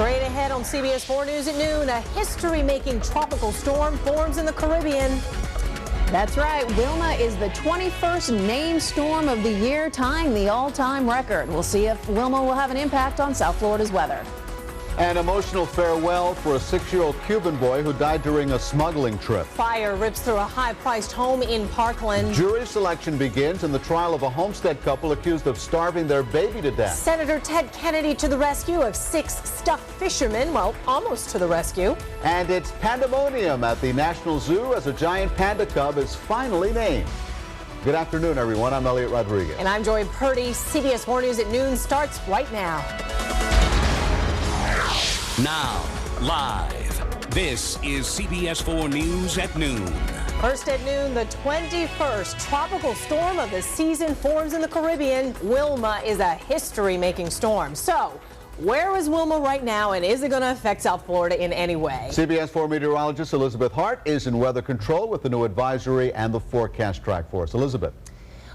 Straight ahead on CBS 4 News at noon, a history-making tropical storm forms in the Caribbean. That's right. Wilma is the 21st named storm of the year, tying the all-time record. We'll see if Wilma will have an impact on South Florida's weather. An emotional farewell for a 6-year-old Cuban boy who died during a smuggling trip. Fire rips through a high-priced home in Parkland. Jury selection begins in the trial of a Homestead couple accused of starving their baby to death. Senator Ted Kennedy to the rescue of 6 stuffed fishermen. Well, almost to the rescue. And it's pandemonium at the National Zoo as a giant panda cub is finally named. Good afternoon, everyone. I'm Elliot Rodriguez. And I'm Joy Purdy. CBS 4 News at noon starts right now. Now, live, this is CBS 4 News at noon. First at noon, the 21st tropical storm of the season forms in the Caribbean. Wilma is a history-making storm. So, where is Wilma right now, and is it going to affect South Florida in any way? CBS 4 meteorologist Elizabeth Hart is in weather control with the new advisory and the forecast track for us. Elizabeth.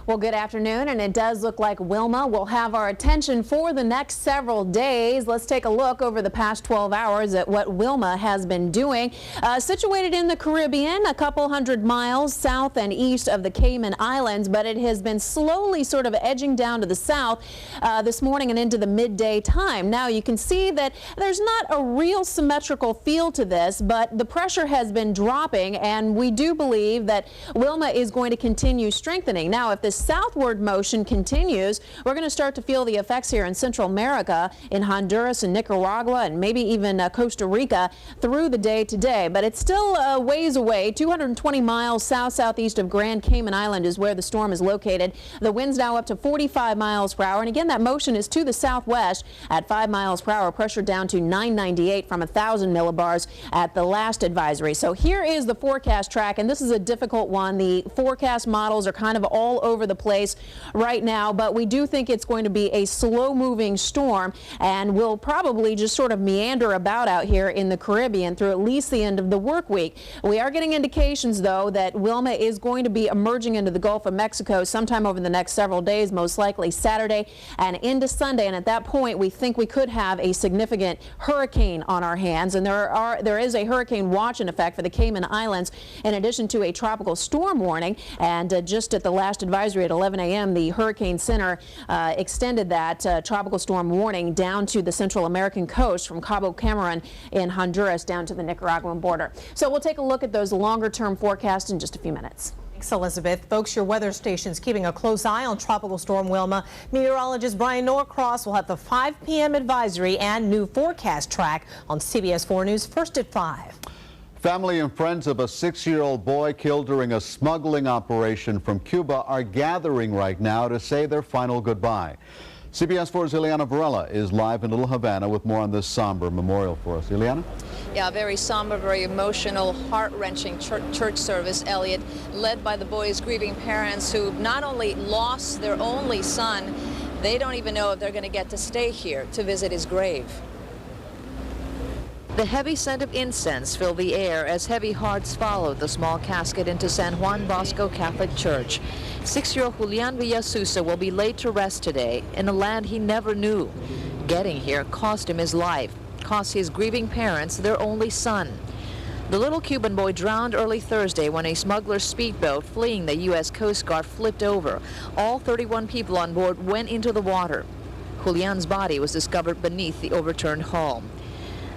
Well, good afternoon, and it does look like Wilma will have our attention for the next several days. Let's take a look over the past 12 hours at what Wilma has been doing. Situated in the Caribbean, a couple hundred miles south and east of the Cayman Islands, but it has been slowly sort of edging down to the south this morning and into the midday time. Now, you can see that there's not a real symmetrical feel to this, but the pressure has been dropping, and we do believe that Wilma is going to continue strengthening. Now, if this southward motion continues, we're going to start to feel the effects here in Central America, in Honduras and Nicaragua, and maybe even Costa Rica through the day today. But it's still a ways away. 220 miles south-southeast of Grand Cayman Island is where the storm is located. The wind's now up to 45 miles per hour. And again, that motion is to the southwest at 5 miles per hour. Pressure down to 998 from 1,000 millibars at the last advisory. So here is the forecast track, and this is a difficult one. The forecast models are kind of all over the place right now, but we do think it's going to be a slow-moving storm, and will probably just sort of meander about out here in the Caribbean through at least the end of the work week. We are getting indications, though, that Wilma is going to be emerging into the Gulf of Mexico sometime over the next several days, most likely Saturday and into Sunday, and at that point we think we could have a significant hurricane on our hands, and there is a hurricane watch in effect for the Cayman Islands in addition to a tropical storm warning. And just at the last advisory at 11 a.m., the Hurricane Center extended that tropical storm warning down to the Central American coast from Cabo Cameron in Honduras down to the Nicaraguan border. So we'll take a look at those longer-term forecasts in just a few minutes. Thanks, Elizabeth. Folks, your weather station's keeping a close eye on Tropical Storm Wilma. Meteorologist Brian Norcross will have the 5 p.m. advisory and new forecast track on CBS 4 News first at 5. Family and friends of a 6-year-old boy killed during a smuggling operation from Cuba are gathering right now to say their final goodbye. CBS 4's Ileana Varela is live in Little Havana with more on this somber memorial for us. Ileana? Yeah, very somber, very emotional, heart-wrenching church service, Elliot, led by the boy's grieving parents who not only lost their only son, they don't even know if they're going to get to stay here to visit his grave. The heavy scent of incense filled the air as heavy hearts followed the small casket into San Juan Bosco Catholic Church. 6-year-old Julian Villasusa will be laid to rest today in a land he never knew. Getting here cost him his life, cost his grieving parents their only son. The little Cuban boy drowned early Thursday when a smuggler's speedboat fleeing the U.S. Coast Guard flipped over. All 31 people on board went into the water. Julian's body was discovered beneath the overturned hull.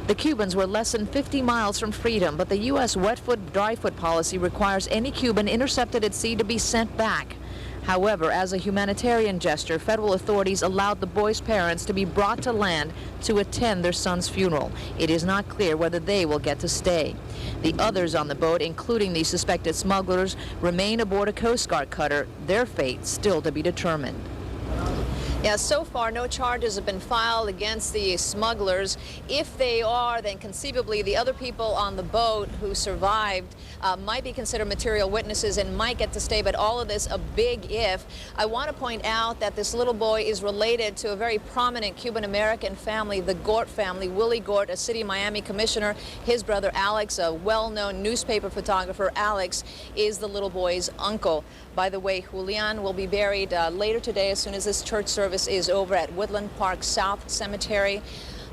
The Cubans were less than 50 miles from freedom, but the U.S. wet foot, dry foot policy requires any Cuban intercepted at sea to be sent back. However, as a humanitarian gesture, federal authorities allowed the boy's parents to be brought to land to attend their son's funeral. It is not clear whether they will get to stay. The others on the boat, including the suspected smugglers, remain aboard a Coast Guard cutter, their fate still to be determined. Yeah, so far no charges have been filed against the smugglers. If they are, then conceivably the other people on the boat who survived might be considered material witnesses and might get to stay, but all of this a big if. I want to point out that this little boy is related to a very prominent Cuban-American family, the Gort family. Willie Gort, a city of Miami commissioner, his brother Alex, a well-known newspaper photographer. Alex is the little boy's uncle. By the way, Julian will be buried later today as soon as this church service is over at Woodland Park South Cemetery.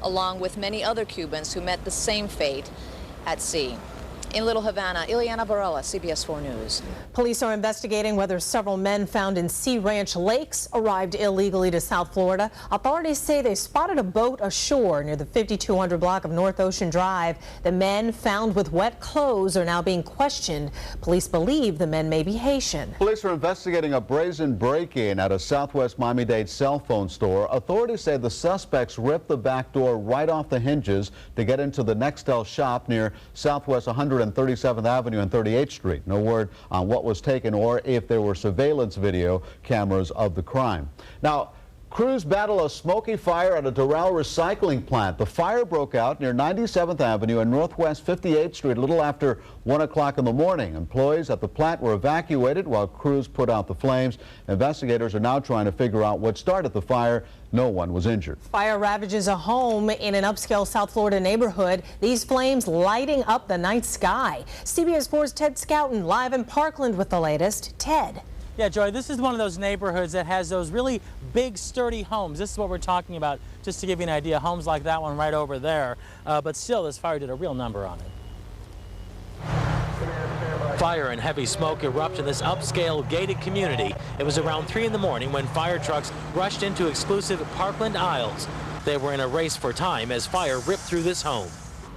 along with many other Cubans who met the same fate at sea. In Little Havana, Ileana Varela, CBS 4 News. Police are investigating whether several men found in Sea Ranch lakes arrived illegally to South Florida. Authorities say they spotted a boat ashore near the 5200 block of North Ocean Drive. The men found with wet clothes are now being questioned. Police believe the men may be Haitian. Police are investigating a brazen break-in at a Southwest Miami-Dade cell phone store. Authorities say the suspects ripped the back door right off the hinges to get into the Nextel shop near Southwest 137th Avenue and 38th Street. No word on what was taken or if there were surveillance video cameras of the crime. Now, crews battle a smoky fire at a Doral recycling plant. The fire broke out near 97th Avenue and Northwest 58th Street a little after 1 o'clock in the morning. Employees at the plant were evacuated while crews put out the flames. Investigators are now trying to figure out what started the fire. No one was injured. Fire ravages a home in an upscale South Florida neighborhood. These flames lighting up the night sky. CBS 4's Ted Scouten live in Parkland with the latest. Ted. Yeah, Joy, this is one of those neighborhoods that has those really big, sturdy homes. This is what we're talking about, just to give you an idea. Homes like that one right over there. But still, this fire did a real number on it. Fire and heavy smoke erupt in this upscale gated community. It was around 3 in the morning when fire trucks rushed into exclusive Parkland aisles. They were in a race for time as fire ripped through this home.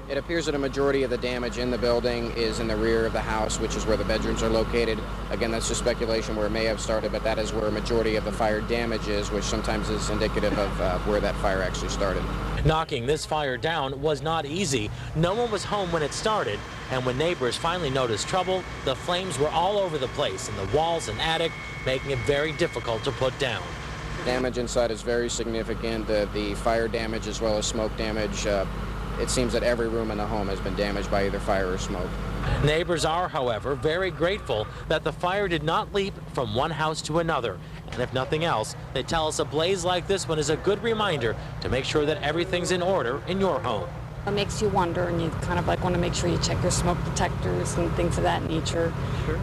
It appears that a majority of the damage in the building is in the rear of the house, which is where the bedrooms are located. Again, that's just speculation where it may have started, but that is where a majority of the fire damage is, which sometimes is indicative of where that fire actually started. Knocking this fire down was not easy. No one was home when it started, and when neighbors finally noticed trouble, the flames were all over the place in the walls and attic, making it very difficult to put down. Damage inside is very significant. The fire damage as well as smoke damage. It seems that every room in the home has been damaged by either fire or smoke. Neighbors are, however, very grateful that the fire did not leap from one house to another. And if nothing else, they tell us a blaze like this one is a good reminder to make sure that everything's in order in your home. It makes you wonder, and you kind of like want to make sure you check your smoke detectors and things of that nature. Sure.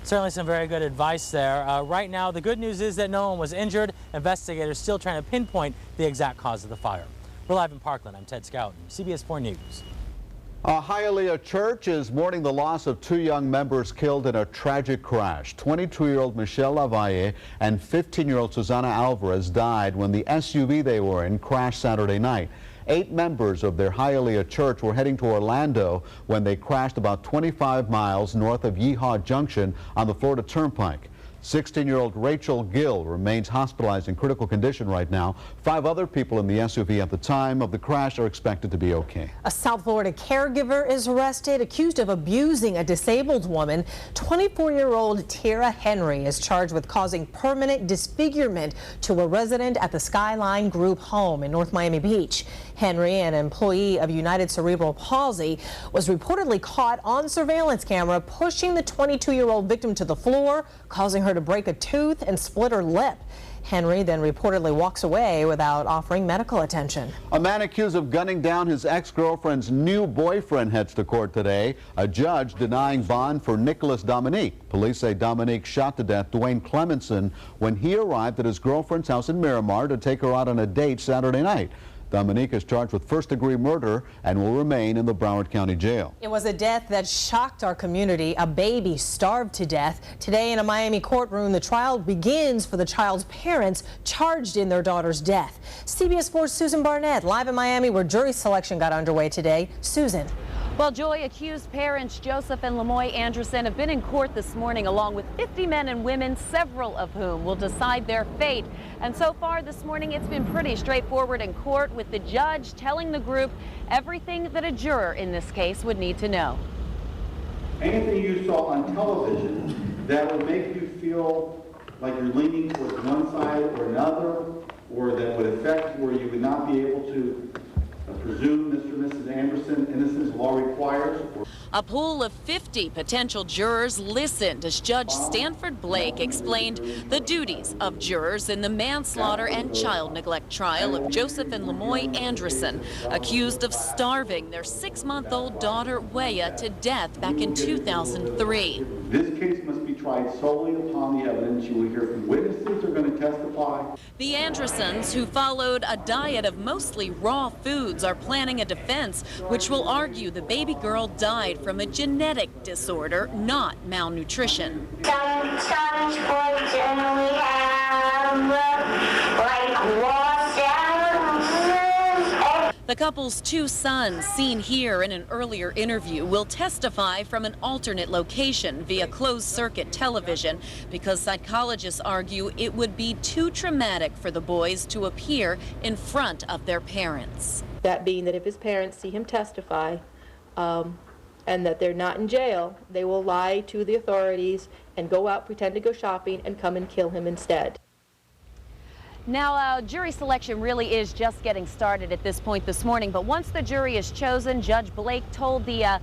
Certainly some very good advice there. Right now, the good news is that no one was injured. Investigators still trying to pinpoint the exact cause of the fire. We're live in Parkland. I'm Ted Scouten, CBS 4 News. Hialeah Church is mourning the loss of 2 young members killed in a tragic crash. 22-year-old Michelle Lavalle and 15-year-old Susana Alvarez died when the SUV they were in crashed Saturday night. 8 members of their Hialeah Church were heading to Orlando when they crashed about 25 miles north of Yeehaw Junction on the Florida Turnpike. 16-year-old Rachel Gill remains hospitalized in critical condition right now. 5 other people in the SUV at the time of the crash are expected to be okay. A South Florida caregiver is arrested, accused of abusing a disabled woman. 24-year-old Tara Henry is charged with causing permanent disfigurement to a resident at the Skyline Group home in North Miami Beach. Henry, an employee of United Cerebral Palsy, was reportedly caught on surveillance camera pushing the 22-year-old victim to the floor, causing her to break a tooth and split her lip. Henry then reportedly walks away without offering medical attention. A man accused of gunning down his ex-girlfriend's new boyfriend heads to court today. A judge denying bond for Nicholas Dominique. Police say Dominique shot to death Dwayne Clemenson when he arrived at his girlfriend's house in Miramar to take her out on a date Saturday night. Dominique is charged with first-degree murder and will remain in the Broward County Jail. It was a death that shocked our community. A baby starved to death. Today in a Miami courtroom, the trial begins for the child's parents charged in their daughter's death. CBS 4's Susan Barnett live in Miami where jury selection got underway today. Susan. Well, Joy, accused parents Joseph and Lamoy Anderson have been in court this morning along with 50 men and women, several of whom will decide their fate. And so far this morning, it's been pretty straightforward in court, with the judge telling the group everything that a juror in this case would need to know. Anything you saw on television that would make you feel like you're leaning towards one side or another, or that would affect where you would not be able to presume Mr. and Mrs. Anderson innocence law requires. A pool of 50 potential jurors listened as Judge Stanford Blake explained the duties of jurors in the manslaughter and child neglect trial of Joseph and Lamoy Anderson, accused of starving their 6-month-old daughter Weya to death back in 2003. This case must be tried solely upon the evidence. You will hear from witnesses who are going to testify. The Andersons, who followed a diet of mostly raw foods, are planning a defense which will argue the baby girl died from a genetic disorder, not malnutrition. Sometimes fortunately have like raw salads. The couple's two sons, seen here in an earlier interview, will testify from an alternate location via closed-circuit television because psychologists argue it would be too traumatic for the boys to appear in front of their parents. That being that if his parents see him testify and that they're not in jail, they will lie to the authorities and go out, pretend to go shopping, and come and kill him instead. Now, jury selection really is just getting started at this point this morning, but once the jury is chosen, Judge Blake told the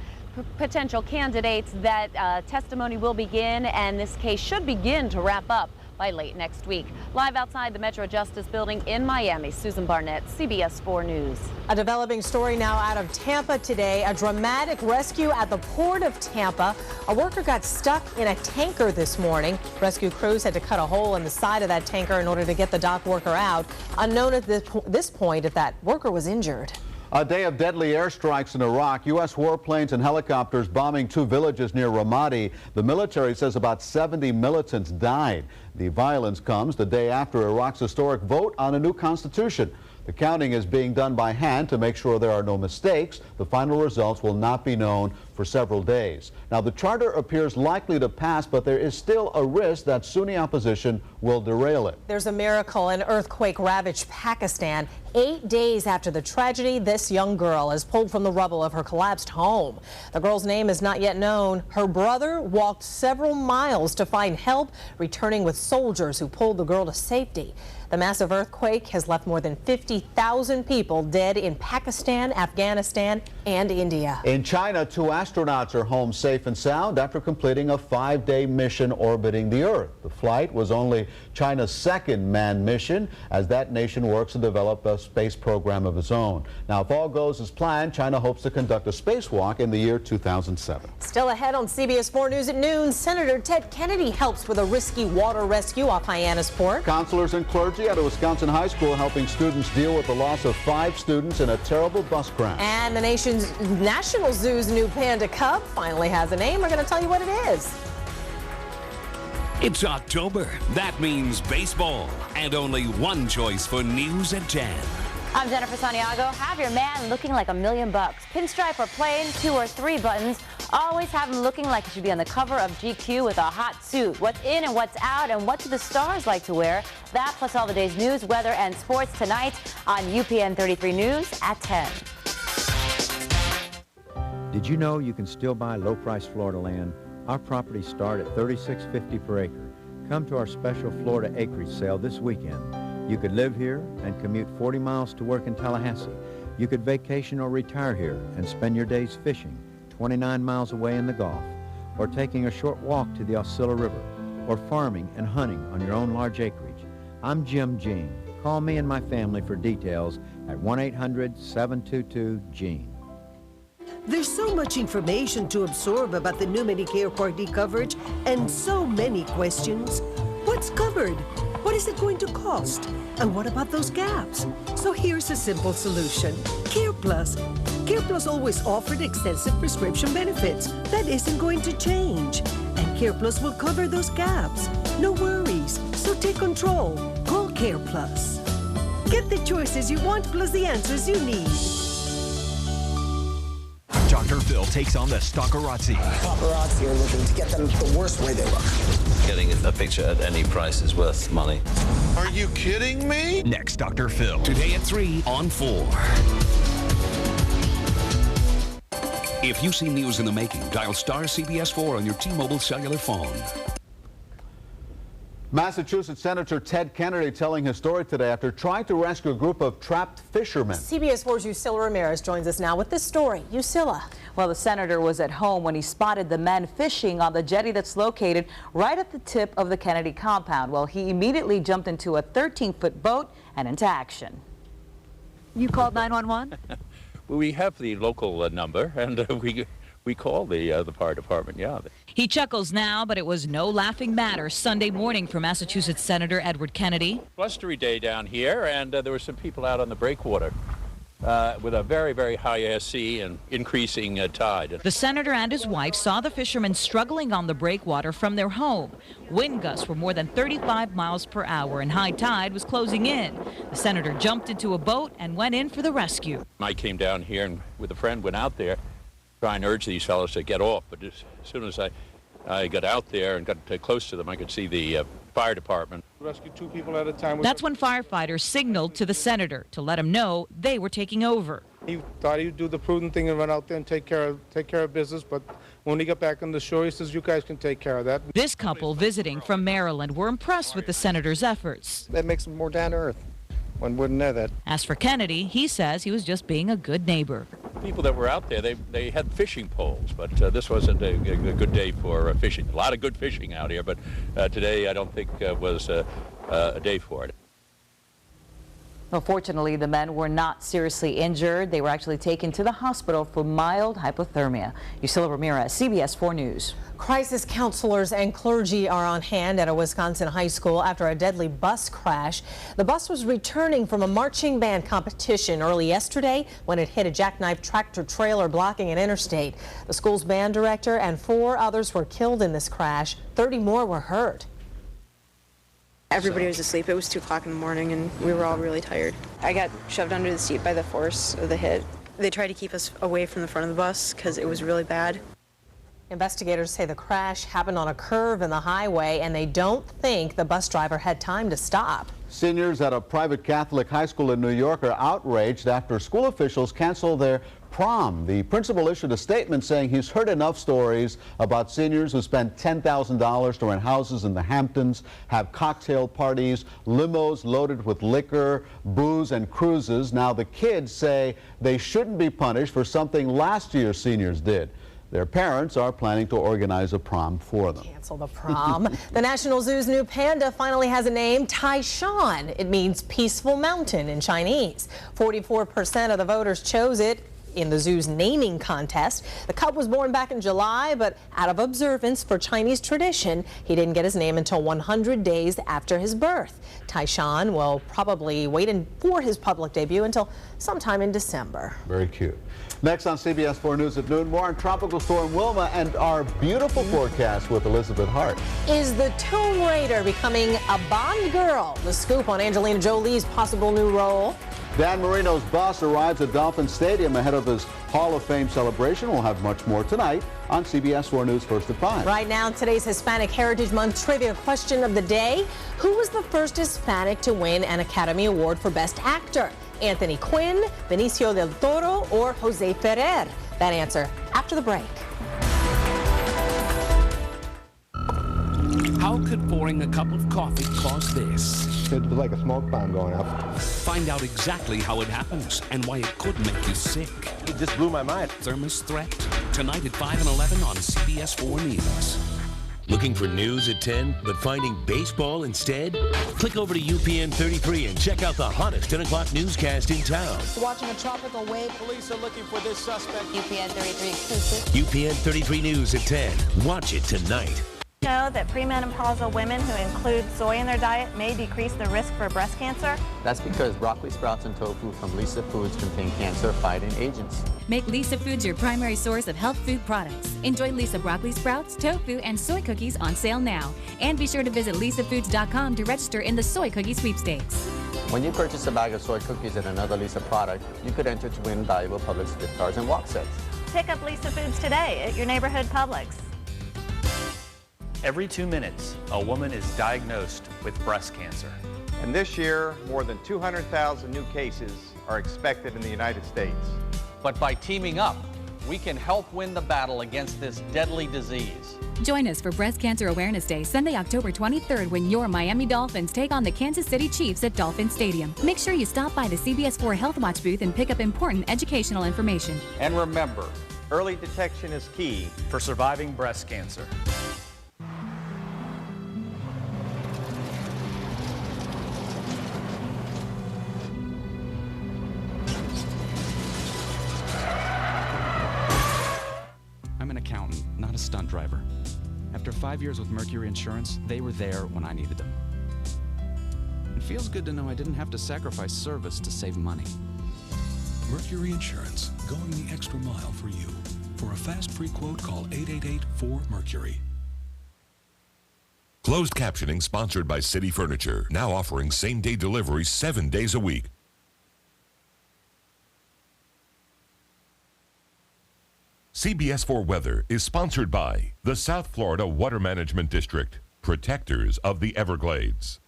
potential candidates that testimony will begin, and this case should begin to wrap up by late next week. Live outside the Metro Justice Building in Miami, Susan Barnett, CBS 4 News. A developing story now out of Tampa today. A dramatic rescue at the port of Tampa. A worker got stuck in a tanker this morning. Rescue crews had to cut a hole in the side of that tanker in order to get the dock worker out. Unknown at this point if that worker was injured. A day of deadly airstrikes in Iraq. U.S. warplanes and helicopters bombing two villages near Ramadi. The military says about 70 militants died. The violence comes the day after Iraq's historic vote on a new constitution. The counting is being done by hand to make sure there are no mistakes. The final results will not be known for several days. Now, the charter appears likely to pass, but there is still a risk that Sunni opposition will derail it. There's a miracle. An earthquake ravaged Pakistan. 8 days after the tragedy, this young girl is pulled from the rubble of her collapsed home. The girl's name is not yet known. Her brother walked several miles to find help, returning with soldiers who pulled the girl to safety. The massive earthquake has left more than 50,000 people dead in Pakistan, Afghanistan, and India. In China, 2 astronauts are home safe and sound after completing a 5-day mission orbiting the Earth. The flight was only China's second manned mission, as that nation works to develop a space program of its own. Now, if all goes as planned, China hopes to conduct a spacewalk in the year 2007. Still ahead on CBS 4 News at noon, Senator Ted Kennedy helps with a risky water rescue off Hyannisport. Counselors and clergy at a Wisconsin high school helping students deal with the loss of 5 students in a terrible bus crash. And the nation's National Zoo's new panda cub finally has a name. We're going to tell you what it is. It's October. That means baseball. And only one choice for news at 10. I'm Jennifer Santiago. Have your man looking like $1 million. Pinstripe or plain, 2 or 3 buttons. Always have him looking like he should be on the cover of GQ with a hot suit. What's in and what's out, and what do the stars like to wear? That plus all the day's news, weather, and sports tonight on UPN 33 News at 10. Did you know you can still buy low-priced Florida land? Our properties start at $36.50 per acre. Come to our special Florida acreage sale this weekend. You could live here and commute 40 miles to work in Tallahassee. You could vacation or retire here and spend your days fishing 29 miles away in the Gulf, or taking a short walk to the Osceola River, or farming and hunting on your own large acreage. I'm Jim Jean. Call me and my family for details at 1-800-722-GENE. There's so much information to absorb about the new Medicare Part D coverage and so many questions. What's covered? What is it going to cost? And what about those gaps? So here's a simple solution. Care Plus. Care Plus always offered extensive prescription benefits. That isn't going to change. And Care Plus will cover those gaps. No worries. So take control. Call Care Plus. Get the choices you want plus the answers you need. Dr. Phil takes on the stalkerazzi. Paparazzi are looking to get them the worst way they look. Getting a picture at any price is worth money. Are you kidding me? Next, Dr. Phil. Today at 3 on 4. If you see news in the making, dial star CBS 4 on your T-Mobile cellular phone. Massachusetts Senator Ted Kennedy telling his story today after trying to rescue a group of trapped fishermen. CBS 4's Yusila Ramirez joins us now with this story. Yusila. Well, the senator was at home when he spotted the men fishing on the jetty that's located right at the tip of the Kennedy compound. Well, he immediately jumped into a 13-foot boat and into action. You called 911? We have the local number, and We called the fire department, yeah. He chuckles now, but it was no laughing matter Sunday morning for Massachusetts Senator Edward Kennedy. Blustery day down here, and there were some people out on the breakwater with a very, very high sea and increasing tide. The senator and his wife saw the fishermen struggling on the breakwater from their home. Wind gusts were more than 35 miles per hour, and high tide was closing in. The senator jumped into a boat and went in for the rescue. I came down here and with a friend went out there trying to urge these fellows to get off, but as soon as I got out there and got close to them, I could see the fire department. Rescue 2 people at a time. That's when firefighters signaled to the senator to let him know they were taking over. He thought he'd do the prudent thing and run out there and take care of business, but when he got back on the shore, he says, "You guys can take care of that." This couple visiting from Maryland were impressed with the senator's efforts. That makes him more down to earth. One wouldn't know that. As for Kennedy, he says he was just being a good neighbor. People that were out there, they had fishing poles, but this wasn't a good day for fishing. A lot of good fishing out here, but today I don't think was a day for it. Well, fortunately, the men were not seriously injured. They were actually taken to the hospital for mild hypothermia. Yusila Ramirez, CBS 4 News. Crisis counselors and clergy are on hand at a Wisconsin high school after a deadly bus crash. The bus was returning from a marching band competition early yesterday when it hit a jackknife tractor trailer blocking an interstate. The school's band director and 4 others were killed in this crash. 30 more were hurt. Everybody was asleep. It was 2 o'clock in the morning and we were all really tired. I got shoved under the seat by the force of the hit. They tried to keep us away from the front of the bus because it was really bad. Investigators say the crash happened on a curve in the highway and they don't think the bus driver had time to stop. Seniors at a private Catholic high school in New York are outraged after school officials canceled their prom. The principal issued a statement saying he's heard enough stories about seniors who spend $10,000 to rent houses in the Hamptons, have cocktail parties, limos loaded with liquor, booze, and cruises. Now the kids say they shouldn't be punished for something last year's seniors did. Their parents are planning to organize a prom for them. Cancel the prom. The National Zoo's new panda finally has a name, Taishan. It means peaceful mountain in Chinese. 44% of the voters chose it in the zoo's naming contest. The cub was born back in July, but out of observance for Chinese tradition, he didn't get his name until 100 days after his birth. Taishan will probably wait for his public debut until sometime in December. Very cute. Next on CBS 4 News at noon, more on Tropical Storm Wilma and our beautiful forecast with Elizabeth Hart. Is the Tomb Raider becoming a Bond girl? The scoop on Angelina Jolie's possible new role. Dan Marino's boss arrives at Dolphin Stadium ahead of his Hall of Fame celebration. We'll have much more tonight on CBS 4 News First at 5. Right now, today's Hispanic Heritage Month trivia question of the day. Who was the first Hispanic to win an Academy Award for Best Actor? Anthony Quinn, Benicio del Toro, or Jose Ferrer? That answer after the break. How could pouring a cup of coffee cause this? It was like a smoke bomb going off. Find out exactly how it happens and why it could make you sick. It just blew my mind. Thermos Threat, tonight at 5 and 11 on CBS 4 News. Looking for news at 10, but finding baseball instead? Click over to UPN 33 and check out the hottest 10 o'clock newscast in town. Watching a tropical wave. Police are looking for this suspect. UPN 33 exclusive. UPN 33 News at 10. Watch it tonight. Know that premenopausal women who include soy in their diet may decrease the risk for breast cancer? That's because broccoli sprouts and tofu from Lisa Foods contain cancer-fighting agents. Make Lisa Foods your primary source of health food products. Enjoy Lisa broccoli sprouts, tofu, and soy cookies on sale now. And be sure to visit lisafoods.com to register in the soy cookie sweepstakes. When you purchase a bag of soy cookies and another Lisa product, you could enter to win valuable Publix gift cards and walk sets. Pick up Lisa Foods today at your neighborhood Publix. Every 2 minutes, a woman is diagnosed with breast cancer. And this year, more than 200,000 new cases are expected in the United States. But by teaming up, we can help win the battle against this deadly disease. Join us for Breast Cancer Awareness Day, Sunday, October 23rd, when your Miami Dolphins take on the Kansas City Chiefs at Dolphin Stadium. Make sure you stop by the CBS 4 Health Watch booth and pick up important educational information. And remember, early detection is key for surviving breast cancer. one driver. After 5 years with Mercury Insurance, they were there when I needed them. It feels good to know I didn't have to sacrifice service to save money. Mercury Insurance, going the extra mile for you. For a fast, free quote, call 888-4MERCURY. Closed captioning sponsored by City Furniture, now offering same-day delivery 7 days a week. CBS 4 Weather is sponsored by the South Florida Water Management District, protectors of the Everglades.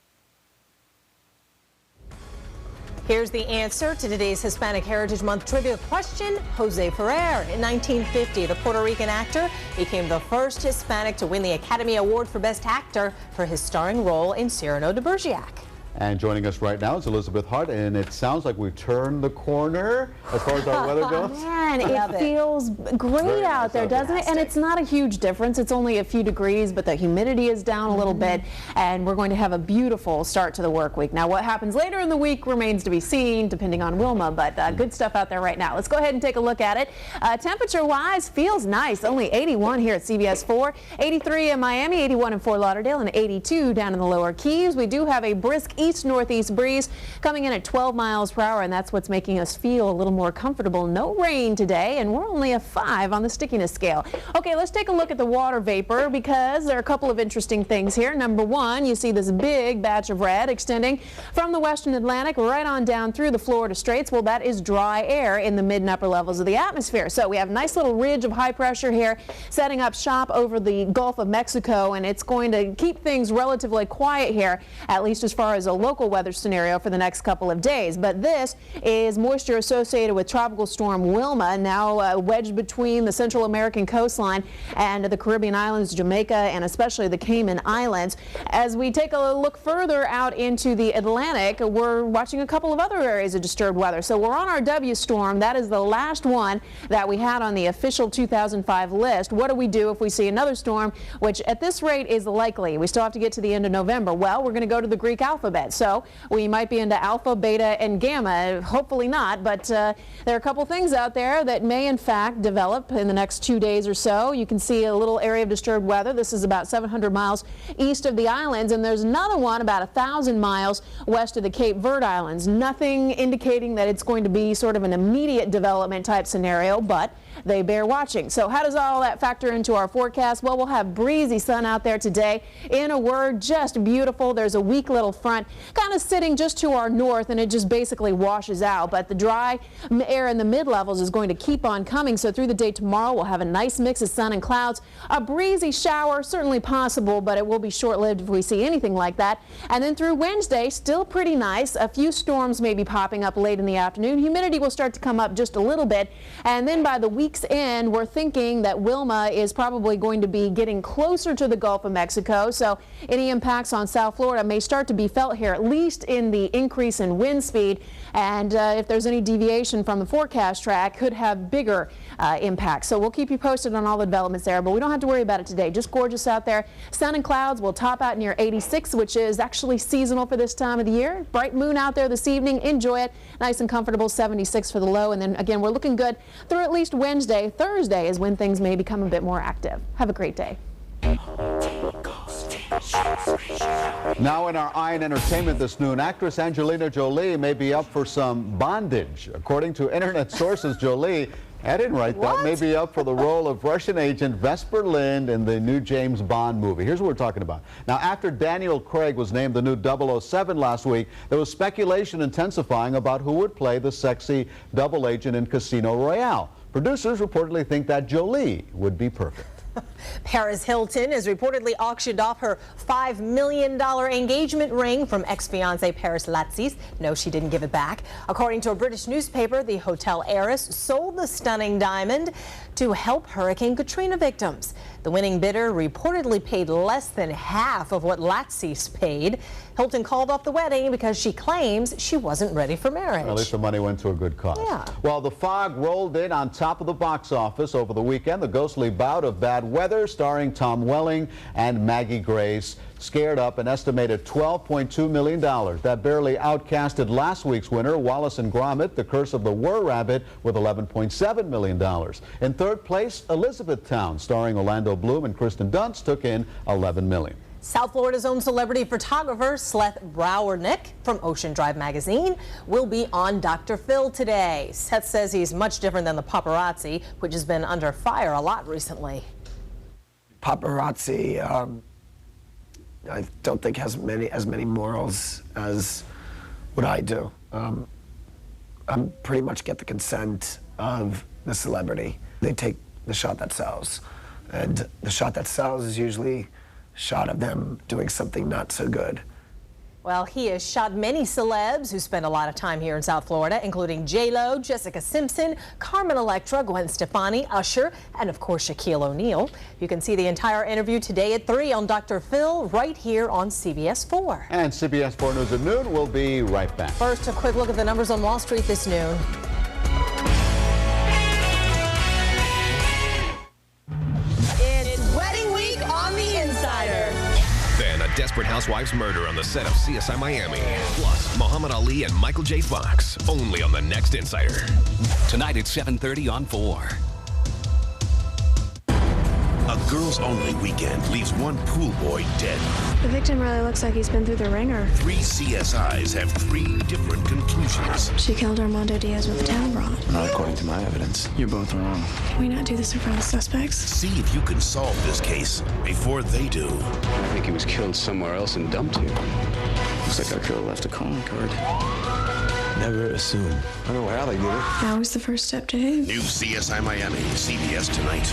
Here's the answer to today's Hispanic Heritage Month trivia question. Jose Ferrer. In 1950, the Puerto Rican actor became the first Hispanic to win the Academy Award for Best Actor for his starring role in Cyrano de Bergerac. And joining us right now is Elizabeth Hart, and it sounds like we've turned the corner as far as our weather goes. Man, it feels great out there, doesn't it? And it's not a huge difference. It's only a few degrees, but the humidity is down a little bit, and we're going to have a beautiful start to the work week. Now, what happens later in the week remains to be seen, depending on Wilma, but good stuff out there right now. Let's go ahead and take a look at it. Temperature-wise, feels nice. Only 81 here at CBS 4, 83 in Miami, 81 in Fort Lauderdale, and 82 down in the lower Keys. We do have a brisk east-northeast breeze coming in at 12 miles per hour, and that's what's making us feel a little more comfortable. No rain today, and we're only a 5 on the stickiness scale. Okay, let's take a look at the water vapor, because there are a couple of interesting things here. Number one, you see this big batch of red extending from the western Atlantic right on down through the Florida Straits. Well, that is dry air in the mid and upper levels of the atmosphere. So we have a nice little ridge of high pressure here setting up shop over the Gulf of Mexico, and it's going to keep things relatively quiet here, at least as far as a local weather scenario for the next couple of days. But this is moisture associated with Tropical Storm Wilma, now wedged between the Central American coastline and the Caribbean islands, Jamaica, and especially the Cayman Islands. As we take a look further out into the Atlantic, we're watching a couple of other areas of disturbed weather. So we're on our W storm. That is the last one that we had on the official 2005 list. What do we do if we see another storm, which at this rate is likely? We still have to get to the end of November. Well, we're going to go to the Greek alphabet. So we might be into alpha, beta, and gamma. Hopefully not, but there are a couple things out there that may in fact develop in the next 2 days or so. You can see a little area of disturbed weather. This is about 700 miles east of the islands, and there's another one about 1,000 miles west of the Cape Verde Islands. Nothing indicating that it's going to be sort of an immediate development type scenario, but they bear watching. So how does all that factor into our forecast? Well, we'll have breezy sun out there today. In a word, just beautiful. There's a weak little front kind of sitting just to our north, and it just basically washes out. But the dry air in the mid-levels is going to keep on coming. So through the day tomorrow, we'll have a nice mix of sun and clouds. A breezy shower, certainly possible, but it will be short-lived if we see anything like that. And then through Wednesday, still pretty nice. A few storms may be popping up late in the afternoon. Humidity will start to come up just a little bit. And then by the week's end, we're thinking that Wilma is probably going to be getting closer to the Gulf of Mexico. So any impacts on South Florida may start to be felt here, at least in the increase in wind speed. And if there's any deviation from the forecast track, could have bigger impacts. So we'll keep you posted on all the developments there, but we don't have to worry about it today. Just gorgeous out there. Sun and clouds will top out near 86, which is actually seasonal for this time of the year. Bright moon out there this evening. Enjoy it. Nice and comfortable, 76 for the low. And then again, we're looking good through at least Wednesday. Thursday is when things may become a bit more active. Have a great day. Now in our Eye and Entertainment this noon, actress Angelina Jolie may be up for some bondage. According to internet sources, Jolie, I didn't write that, may be up for the role of Russian agent Vesper Lind in the new James Bond movie. Here's what we're talking about. Now, after Daniel Craig was named the new 007 last week, there was speculation intensifying about who would play the sexy double agent in Casino Royale. Producers reportedly think that Jolie would be perfect. Paris Hilton has reportedly auctioned off her $5 million engagement ring from ex-fiancé Paris Latsis. No, she didn't give it back. According to a British newspaper, the hotel heiress sold the stunning diamond to help Hurricane Katrina victims. The winning bidder reportedly paid less than half of what Latsis paid. Hilton called off the wedding because she claims she wasn't ready for marriage. At least the money went to a good cause. Yeah. Well, the fog rolled in on top of the box office over the weekend. The ghostly bout of bad weather starring Tom Welling and Maggie Grace scared up an estimated $12.2 million. That barely outcasted last week's winner, Wallace and Gromit, The Curse of the Were-Rabbit, with $11.7 million. In third place, Elizabethtown, starring Orlando Bloom and Kristen Dunst, took in $11 million. South Florida's own celebrity photographer, Seth Browernick from Ocean Drive magazine, will be on Dr. Phil today. Seth says he's much different than the paparazzi, which has been under fire a lot recently. Paparazzi, I don't think has as many morals as what I do. I pretty much get the consent of the celebrity. They take the shot that sells, and the shot that sells is usually a shot of them doing something not so good. Well, he has shot many celebs who spend a lot of time here in South Florida, including J-Lo, Jessica Simpson, Carmen Electra, Gwen Stefani, Usher, and of course Shaquille O'Neal. You can see the entire interview today at 3 on Dr. Phil right here on CBS 4. And CBS 4 News at noon will be right back. First, a quick look at the numbers on Wall Street this noon. It's wedding week on The Insider. Then a desperate housewife's murder on the set of CSI Miami. Plus, Muhammad Ali and Michael J. Fox, only on the next Insider. Tonight at 7:30 on 4. A girls-only weekend leaves one pool boy dead. The victim really looks like he's been through the ringer. 3 CSIs have 3 different conclusions. She killed Armando Diaz with a towel rod. Not according to my evidence. You're both wrong. Can we not do this in front of the suspects? See if you can solve this case before they do. I think he was killed somewhere else and dumped here. Looks like our killer left a calling card. Never assume. I don't know how they did it. That was the first step, Dave. New CSI Miami, CBS tonight.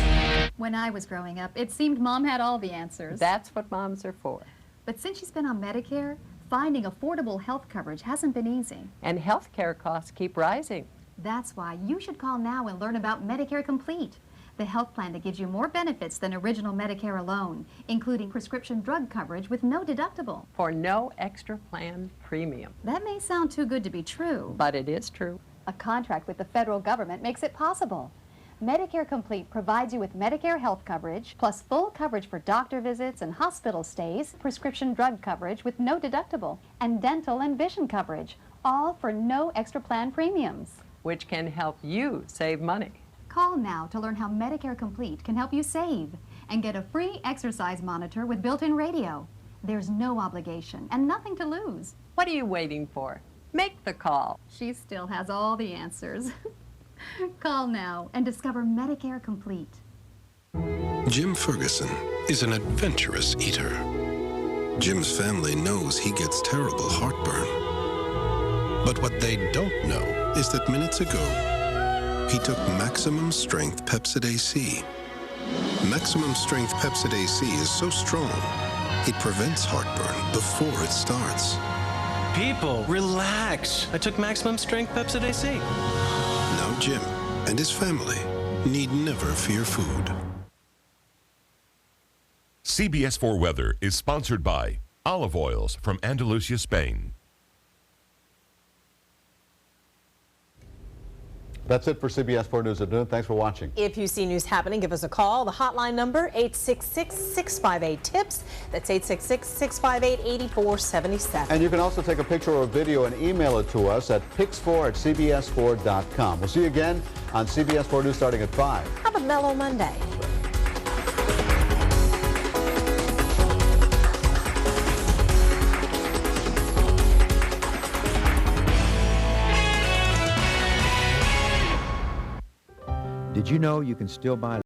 When I was growing up, it seemed Mom had all the answers. That's what moms are for. But since she's been on Medicare, finding affordable health coverage hasn't been easy. And health care costs keep rising. That's why you should call now and learn about Medicare Complete, the health plan that gives you more benefits than original Medicare alone, including prescription drug coverage with no deductible. For no extra plan premium. That may sound too good to be true. But it is true. A contract with the federal government makes it possible. Medicare Complete provides you with Medicare health coverage, plus full coverage for doctor visits and hospital stays, prescription drug coverage with no deductible, and dental and vision coverage, all for no extra plan premiums. Which can help you save money. Call now to learn how Medicare Complete can help you save and get a free exercise monitor with built-in radio. There's no obligation and nothing to lose. What are you waiting for? Make the call. She still has all the answers. Call now and discover Medicare Complete. Jim Ferguson is an adventurous eater. Jim's family knows he gets terrible heartburn. But what they don't know is that minutes ago, he took Maximum Strength Pepsid AC. Maximum Strength Pepsid AC is so strong, it prevents heartburn before it starts. People, relax. I took Maximum Strength Pepsid AC. Now Jim and his family need never fear food. CBS 4 Weather is sponsored by Olive Oils from Andalusia, Spain. That's it for CBS 4 News at noon. Thanks for watching. If you see news happening, give us a call. The hotline number, 866-658-TIPS. That's 866-658-8477. And you can also take a picture or a video and email it to us at pix4@cbs4.com. We'll see you again on CBS 4 News starting at 5. Have a mellow Monday. Did you know you can still buy